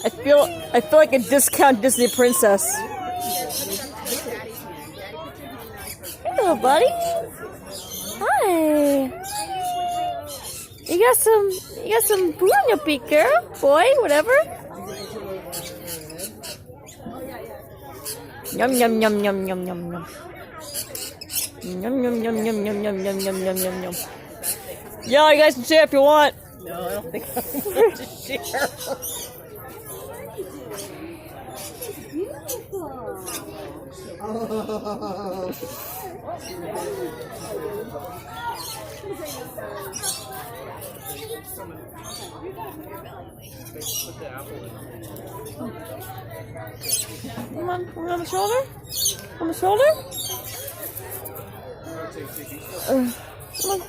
I feel like a discount Disney princess. Hello, buddy. Hi. You got some food on your beak, girl, boy, whatever. Yum yum yum yum yum yum yum. Yum yum yum yum yum yum yum yum yum yum yum. Yeah, you guys can share if you want. No, I don't think I'm going to share. Come on the shoulder? On the shoulder? Come on.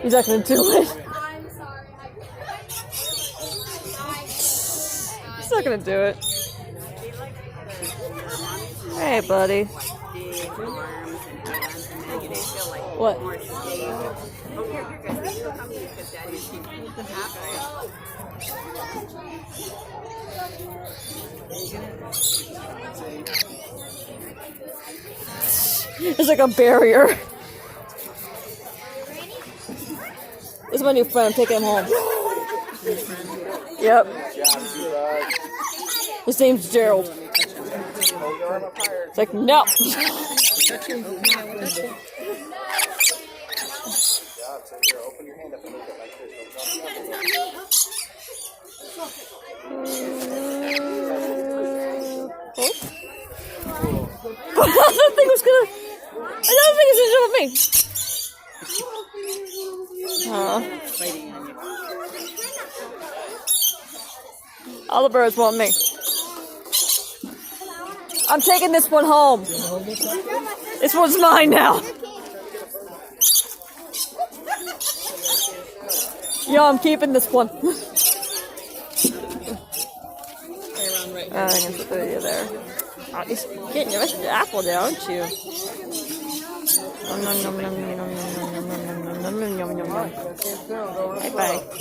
He's not gonna do it. He's not gonna do it. Hey, buddy. What? It's like a barrier. This is my new friend. I'm taking him home. Yep. His name's Gerald. It's like, no. That thing was gonna. Another thing is gonna jump at me. All the birds want me. I'm taking this one home. This one's mine now. Yo, I'm keeping this one. I can put you there. Oh, you're getting the rest of the apple there, aren't you? Bye bye.